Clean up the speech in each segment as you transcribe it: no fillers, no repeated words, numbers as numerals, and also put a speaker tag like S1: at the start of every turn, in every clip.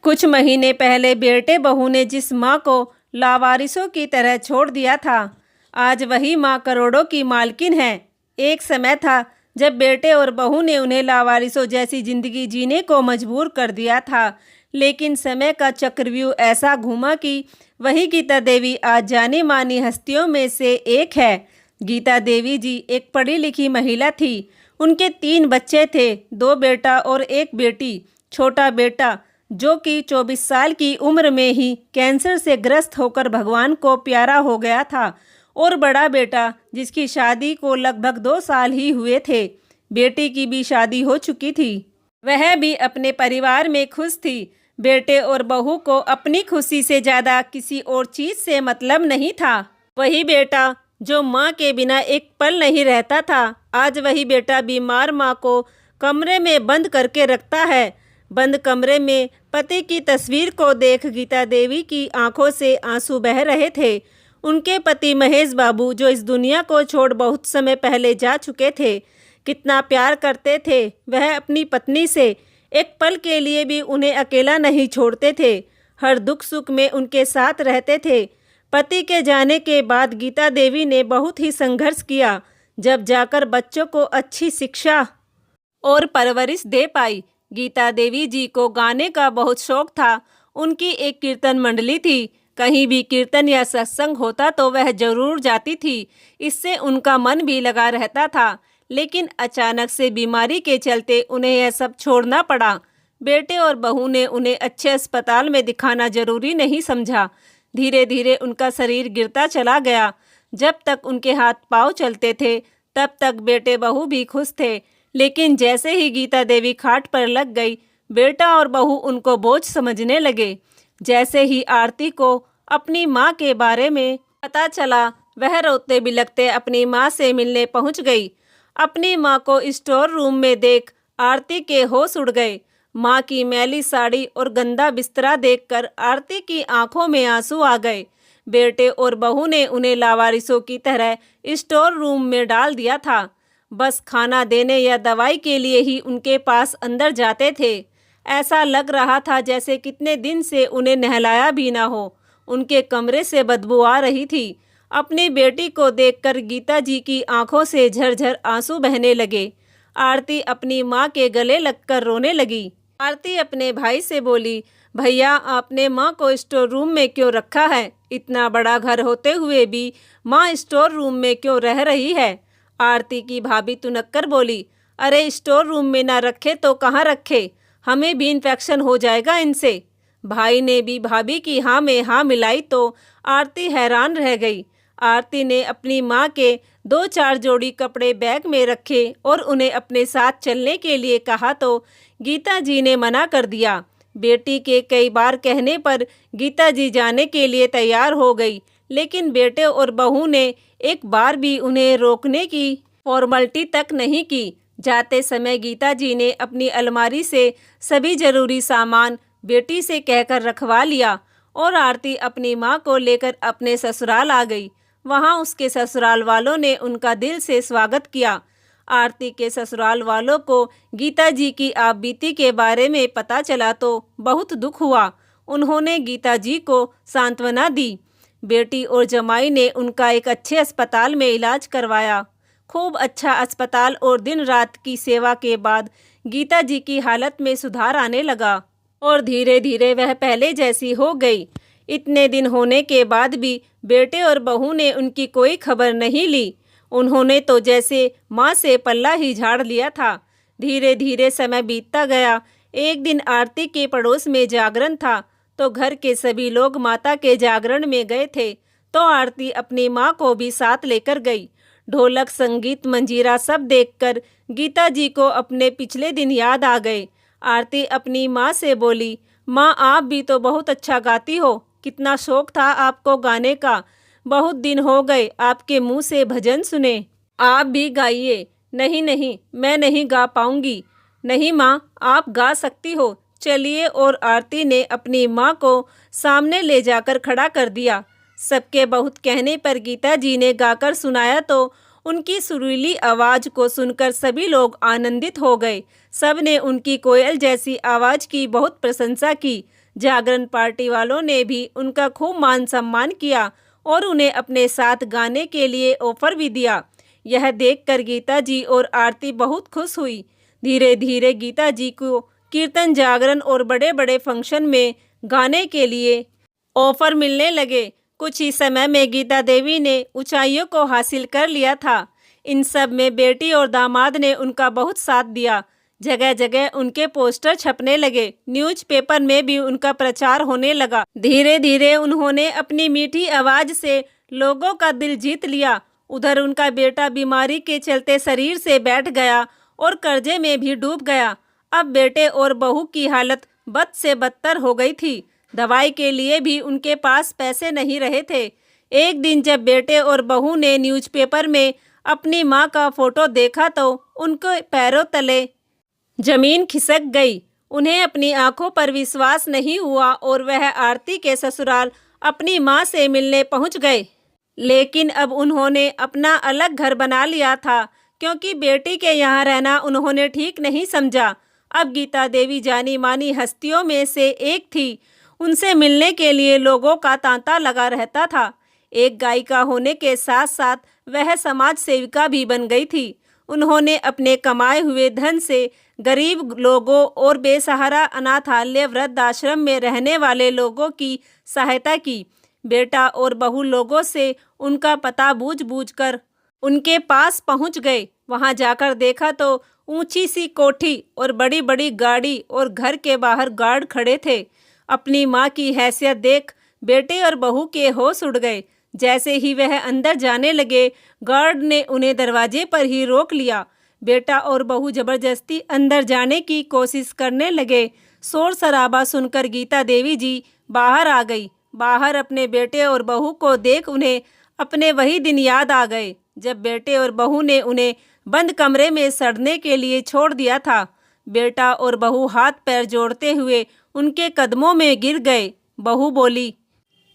S1: कुछ महीने पहले बेटे बहू ने जिस माँ को लावारिसों की तरह छोड़ दिया था, आज वही माँ करोड़ों की मालकिन है। एक समय था जब बेटे और बहू ने उन्हें लावारिसों जैसी जिंदगी जीने को मजबूर कर दिया था, लेकिन समय का चक्रव्यूह ऐसा घूमा कि वही गीता देवी आज जानी मानी हस्तियों में से एक है। गीता देवी जी एक पढ़ी लिखी महिला थी। उनके 3 बच्चे थे, 2 बेटा और 1 बेटी। छोटा बेटा जो कि 24 साल की उम्र में ही कैंसर से ग्रस्त होकर भगवान को प्यारा हो गया था, और बड़ा बेटा जिसकी शादी को लगभग 2 साल ही हुए थे। बेटी की भी शादी हो चुकी थी। वह भी अपने परिवार में खुश थी। बेटे और बहू को अपनी खुशी से ज़्यादा किसी और चीज़ से मतलब नहीं था। वही बेटा जो माँ के बिना एक पल नहीं रहता था, आज वही बेटा बीमार माँ को कमरे में बंद करके रखता है। बंद कमरे में पति की तस्वीर को देख गीता देवी की आंखों से आंसू बह रहे थे। उनके पति महेश बाबू, जो इस दुनिया को छोड़ बहुत समय पहले जा चुके थे, कितना प्यार करते थे। वह अपनी पत्नी से एक पल के लिए भी उन्हें अकेला नहीं छोड़ते थे। हर दुख सुख में उनके साथ रहते थे। पति के जाने के बाद गीता देवी ने बहुत ही संघर्ष किया, जब जाकर बच्चों को अच्छी शिक्षा और परवरिश दे पाई। गीता देवी जी को गाने का बहुत शौक था। उनकी एक कीर्तन मंडली थी। कहीं भी कीर्तन या सत्संग होता तो वह जरूर जाती थी। इससे उनका मन भी लगा रहता था। लेकिन अचानक से बीमारी के चलते उन्हें यह सब छोड़ना पड़ा। बेटे और बहू ने उन्हें अच्छे अस्पताल में दिखाना जरूरी नहीं समझा। धीरे धीरे उनका शरीर गिरता चला गया। जब तक उनके हाथ पाँव चलते थे, तब तक बेटे बहू भी खुश थे। लेकिन जैसे ही गीता देवी खाट पर लग गई, बेटा और बहू उनको बोझ समझने लगे। जैसे ही आरती को अपनी माँ के बारे में पता चला, वह रोते बिलखते अपनी माँ से मिलने पहुँच गई। अपनी माँ को स्टोर रूम में देख आरती के होश उड़ गए। माँ की मैली साड़ी और गंदा बिस्तरा देखकर आरती की आंखों में आंसू आ गए। बेटे और बहू ने उन्हें लावारिसों की तरह स्टोर रूम में डाल दिया था। बस खाना देने या दवाई के लिए ही उनके पास अंदर जाते थे। ऐसा लग रहा था जैसे कितने दिन से उन्हें नहलाया भी ना हो। उनके कमरे से बदबू आ रही थी। अपनी बेटी को देखकर गीता जी की आंखों से झरझर आंसू बहने लगे। आरती अपनी माँ के गले लगकर रोने लगी। आरती अपने भाई से बोली, भैया आपने माँ को स्टोर रूम में क्यों रखा है? इतना बड़ा घर होते हुए भी माँ स्टोर रूम में क्यों रह रही है? आरती की भाभी तुनक्कर बोली, अरे स्टोर रूम में ना रखे तो कहाँ रखे? हमें भी इन्फेक्शन हो जाएगा इनसे। भाई ने भी भाभी की हाँ में हाँ मिलाई तो आरती हैरान रह गई। आरती ने अपनी माँ के 2-4 जोड़ी कपड़े बैग में रखे और उन्हें अपने साथ चलने के लिए कहा तो गीता जी ने मना कर दिया। बेटी के कई बार कहने पर गीता जी जाने के लिए तैयार हो गई, लेकिन बेटे और बहू ने एक बार भी उन्हें रोकने की फॉर्मेलिटी तक नहीं की। जाते समय गीता जी ने अपनी अलमारी से सभी जरूरी सामान बेटी से कहकर रखवा लिया और आरती अपनी माँ को लेकर अपने ससुराल आ गई। वहाँ उसके ससुराल वालों ने उनका दिल से स्वागत किया। आरती के ससुराल वालों को गीता जी की आपबीती के बारे में पता चला तो बहुत दुख हुआ। उन्होंने गीता जी को सांत्वना दी। बेटी और जमाई ने उनका एक अच्छे अस्पताल में इलाज करवाया। खूब अच्छा अस्पताल और दिन रात की सेवा के बाद गीता जी की हालत में सुधार आने लगा और धीरे धीरे वह पहले जैसी हो गई। इतने दिन होने के बाद भी बेटे और बहू ने उनकी कोई खबर नहीं ली। उन्होंने तो जैसे माँ से पल्ला ही झाड़ लिया था। धीरे धीरे समय बीतता गया। एक दिन आरती के पड़ोस में जागरण था तो घर के सभी लोग माता के जागरण में गए थे, तो आरती अपनी माँ को भी साथ लेकर गई। ढोलक, संगीत, मंजीरा सब देखकर गीता जी को अपने पिछले दिन याद आ गए। आरती अपनी माँ से बोली, माँ आप भी तो बहुत अच्छा गाती हो। कितना शौक था आपको गाने का। बहुत दिन हो गए आपके मुंह से भजन सुने। आप भी गाइए। नहीं नहीं, मैं नहीं गा पाऊंगी। नहीं माँ, आप गा सकती हो, चलिए। और आरती ने अपनी माँ को सामने ले जाकर खड़ा कर दिया। सबके बहुत कहने पर गीता जी ने गाकर सुनाया तो उनकी सुरीली आवाज़ को सुनकर सभी लोग आनंदित हो गए। सब ने उनकी कोयल जैसी आवाज़ की बहुत प्रशंसा की। जागरण पार्टी वालों ने भी उनका खूब मान सम्मान किया और उन्हें अपने साथ गाने के लिए ऑफर भी दिया। यह देखकर गीता जी और आरती बहुत खुश हुई। धीरे धीरे गीता जी को कीर्तन, जागरण और बड़े बड़े फंक्शन में गाने के लिए ऑफर मिलने लगे। कुछ ही समय में गीता देवी ने ऊंचाइयों को हासिल कर लिया था। इन सब में बेटी और दामाद ने उनका बहुत साथ दिया। जगह जगह उनके पोस्टर छपने लगे। न्यूज़पेपर में भी उनका प्रचार होने लगा। धीरे धीरे उन्होंने अपनी मीठी आवाज़ से लोगों का दिल जीत लिया। उधर उनका बेटा बीमारी के चलते शरीर से बैठ गया और कर्जे में भी डूब गया। अब बेटे और बहू की हालत बद से बदतर हो गई थी। दवाई के लिए भी उनके पास पैसे नहीं रहे थे। एक दिन जब बेटे और बहू ने न्यूज़पेपर में अपनी माँ का फोटो देखा तो उनके पैरों तले जमीन खिसक गई। उन्हें अपनी आंखों पर विश्वास नहीं हुआ और वह आरती के ससुराल अपनी माँ से मिलने पहुँच गए। लेकिन अब उन्होंने अपना अलग घर बना लिया था, क्योंकि बेटी के यहाँ रहना उन्होंने ठीक नहीं समझा। अब गीता देवी जानी मानी हस्तियों में से एक थी। उनसे मिलने के लिए लोगों का तांता लगा रहता था। एक गायिका होने के साथ साथ वह समाज सेविका भी बन गई थी। उन्होंने अपने कमाए हुए धन से गरीब लोगों और बेसहारा अनाथालय, वृद्धाश्रम में रहने वाले लोगों की सहायता की। बेटा और बहू लोगों से उनका पता बूझ कर उनके पास पहुंच गए। वहां जाकर देखा तो ऊंची सी कोठी और बड़ी बड़ी गाड़ी और घर के बाहर गार्ड खड़े थे। अपनी माँ की हैसियत देख बेटे और बहू के होश उड़ गए। जैसे ही वह अंदर जाने लगे, गार्ड ने उन्हें दरवाजे पर ही रोक लिया। बेटा और बहू जबरदस्ती अंदर जाने की कोशिश करने लगे। शोर शराबा सुनकर गीता देवी जी बाहर आ गई। बाहर अपने बेटे और बहू को देख उन्हें अपने वही दिन याद आ गए जब बेटे और बहू ने उन्हें बंद कमरे में सड़ने के लिए छोड़ दिया था। बेटा और बहू हाथ पैर जोड़ते हुए उनके कदमों में गिर गए। बहू बोली,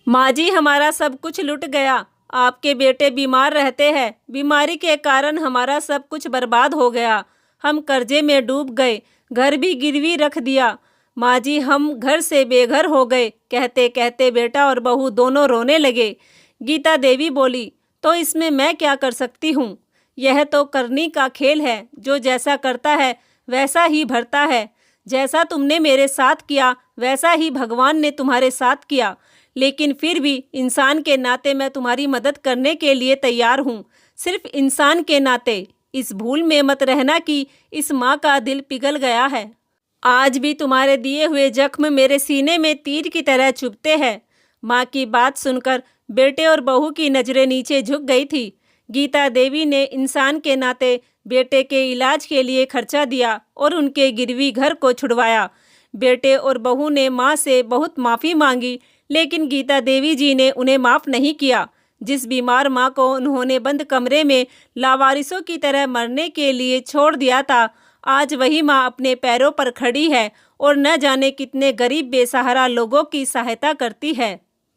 S1: माँ जी, हमारा सब कुछ लुट गया। आपके बेटे बीमार रहते हैं। बीमारी के कारण हमारा सब कुछ बर्बाद हो गया। हम कर्जे में डूब गए, घर भी गिरवी रख दिया। माँ जी, हम घर से बेघर हो गए। कहते कहते बेटा और बहू दोनों रोने लगे। गीता देवी बोली, तो इसमें मैं क्या कर सकती हूँ? यह तो करनी का खेल है। जो जैसा करता है वैसा ही भरता है। जैसा तुमने मेरे साथ किया वैसा ही भगवान ने तुम्हारे साथ किया। लेकिन फिर भी इंसान के नाते मैं तुम्हारी मदद करने के लिए तैयार हूँ। सिर्फ इंसान के नाते। इस भूल में मत रहना कि इस माँ का दिल पिघल गया है। आज भी तुम्हारे दिए हुए जख्म मेरे सीने में तीर की तरह चुभते हैं। माँ की बात सुनकर बेटे और बहू की नज़रें नीचे झुक गई थी। गीता देवी ने इंसान के नाते बेटे के इलाज के लिए खर्चा दिया और उनके गिरवी घर को छुड़वाया। बेटे और बहू ने माँ से बहुत माफ़ी मांगी, लेकिन गीता देवी जी ने उन्हें माफ़ नहीं किया। जिस बीमार माँ को उन्होंने बंद कमरे में लावारिसों की तरह मरने के लिए छोड़ दिया था, आज वही माँ अपने पैरों पर खड़ी है और न जाने कितने गरीब बेसहारा लोगों की सहायता करती है।